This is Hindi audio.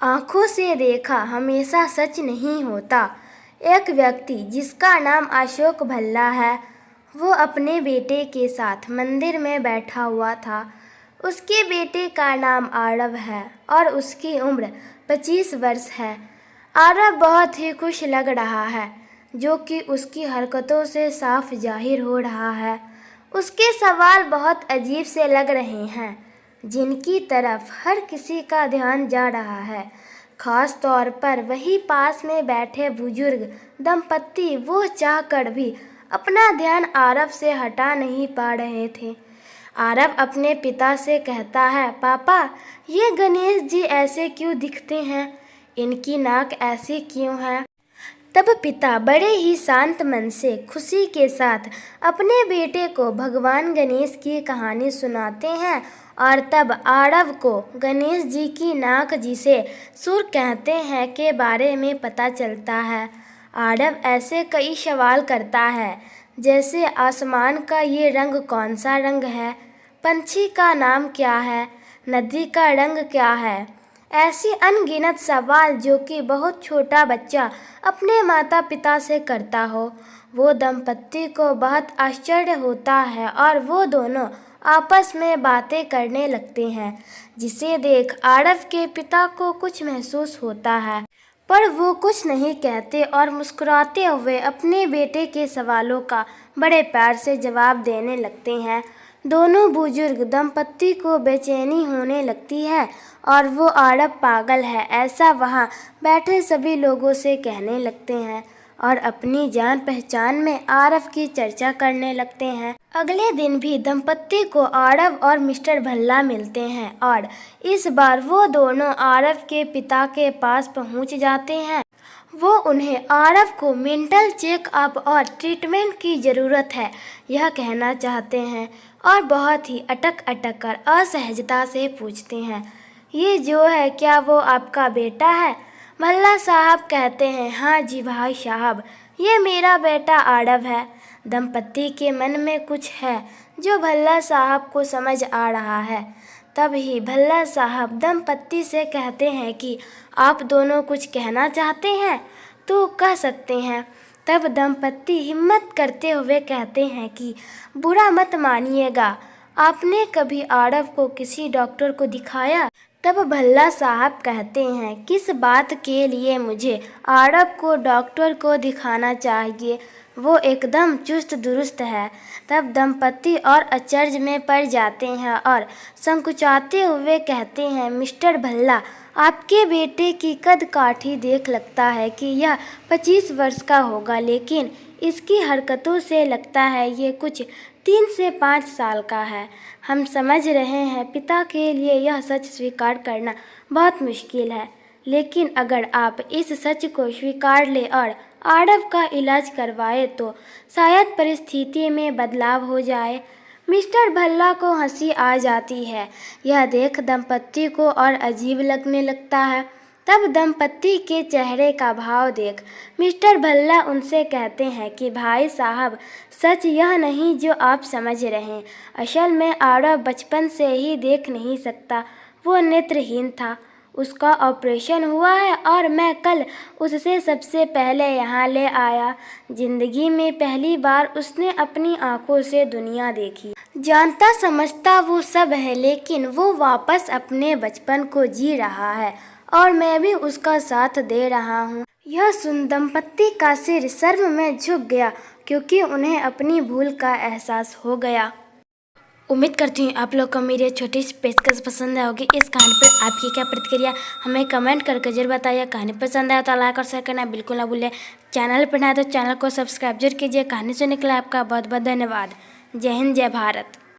आँखों से देखा हमेशा सच नहीं होता। एक व्यक्ति जिसका नाम अशोक भल्ला है, वो अपने बेटे के साथ मंदिर में बैठा हुआ था। उसके बेटे का नाम आरव है और उसकी उम्र 25 वर्ष है। आरव बहुत ही खुश लग रहा है, जो कि उसकी हरकतों से साफ जाहिर हो रहा है। उसके सवाल बहुत अजीब से लग रहे हैं, जिनकी तरफ हर किसी का ध्यान जा रहा है, खास तौर पर वही पास में बैठे बुजुर्ग दंपत्ति। वो चाहकर भी अपना ध्यान आरव से हटा नहीं पा रहे थे। आरव अपने पिता से कहता है, पापा, ये गणेश जी ऐसे क्यों दिखते हैं? इनकी नाक ऐसी क्यों है? तब पिता बड़े ही शांत मन से खुशी के साथ अपने बेटे को भगवान गणेश की कहानी सुनाते हैं और तब आरव को गणेश जी की नाक, जिसे सुर कहते हैं, के बारे में पता चलता है। आरव ऐसे कई सवाल करता है, जैसे आसमान का ये रंग कौन सा रंग है, पंछी का नाम क्या है, नदी का रंग क्या है। ऐसी अनगिनत सवाल जो कि बहुत छोटा बच्चा अपने माता पिता से करता हो। वो दंपत्ति को बहुत आश्चर्य होता है और वो दोनों आपस में बातें करने लगते हैं, जिसे देख आरव के पिता को कुछ महसूस होता है, पर वो कुछ नहीं कहते और मुस्कुराते हुए अपने बेटे के सवालों का बड़े प्यार से जवाब देने लगते हैं। दोनों बुजुर्ग दंपत्ति को बेचैनी होने लगती है और वो आरव पागल है ऐसा वहाँ बैठे सभी लोगों से कहने लगते हैं और अपनी जान पहचान में आरव की चर्चा करने लगते हैं। अगले दिन भी दंपत्ति को आरव और मिस्टर भल्ला मिलते हैं और इस बार वो दोनों आरव के पिता के पास पहुंच जाते हैं। वो उन्हें आरव को मेंटल चेकअप और ट्रीटमेंट की ज़रूरत है यह कहना चाहते हैं और बहुत ही अटक कर असहजता से पूछते हैं, ये जो है क्या वो आपका बेटा है? भल्ला साहब कहते हैं, हाँ जी भाई साहब, ये मेरा बेटा आरव है। दंपत्ति के मन में कुछ है जो भल्ला साहब को समझ आ रहा है। तभी भल्ला साहब दंपत्ति से कहते हैं कि आप दोनों कुछ कहना चाहते हैं तो कह सकते हैं। तब दंपत्ति हिम्मत करते हुए कहते हैं कि बुरा मत मानिएगा, आपने कभी आरव को किसी डॉक्टर को दिखाया? तब भल्ला साहब कहते हैं, किस बात के लिए मुझे आरव को डॉक्टर को दिखाना चाहिए? वो एकदम चुस्त दुरुस्त है। तब दंपत्ति और अचरज में पड़ जाते हैं और संकुचाते हुए कहते हैं, मिस्टर भल्ला, आपके बेटे की कद काठी देख लगता है कि यह 25 वर्ष का होगा, लेकिन इसकी हरकतों से लगता है ये कुछ 3 से 5 साल का है। हम समझ रहे हैं पिता के लिए यह सच स्वीकार करना बहुत मुश्किल है, लेकिन अगर आप इस सच को स्वीकार लें और आरव का इलाज करवाए तो शायद परिस्थिति में बदलाव हो जाए। मिस्टर भल्ला को हंसी आ जाती है। यह देख दंपत्ति को और अजीब लगने लगता है। तब दंपत्ति के चेहरे का भाव देख मिस्टर भल्ला उनसे कहते हैं कि भाई साहब, सच यह नहीं जो आप समझ रहे हैं। असल में आरव बचपन से ही देख नहीं सकता, वो नेत्रहीन था। उसका ऑपरेशन हुआ है और मैं कल उससे सबसे पहले यहाँ ले आया। जिंदगी में पहली बार उसने अपनी आंखों से दुनिया देखी। जानता समझता वो सब है, लेकिन वो वापस अपने बचपन को जी रहा है और मैं भी उसका साथ दे रहा हूँ। यह सुन दंपत्ति का सिर शर्म में झुक गया, क्योंकि उन्हें अपनी भूल का एहसास हो गया। उम्मीद करती हूँ आप लोग को मेरी छोटी सी पेशकश पसंद होगी। इस कहानी पर आपकी क्या प्रतिक्रिया हमें कमेंट करके जरूर बताइए। कहानी पसंद आया तो लाइक और शेयर करना बिल्कुल ना भूलें। चैनल पर नया तो चैनल को सब्सक्राइब जरूर कीजिए। कहानी सुनने के लिए आपका बहुत बहुत धन्यवाद। जय हिंद, जय भारत।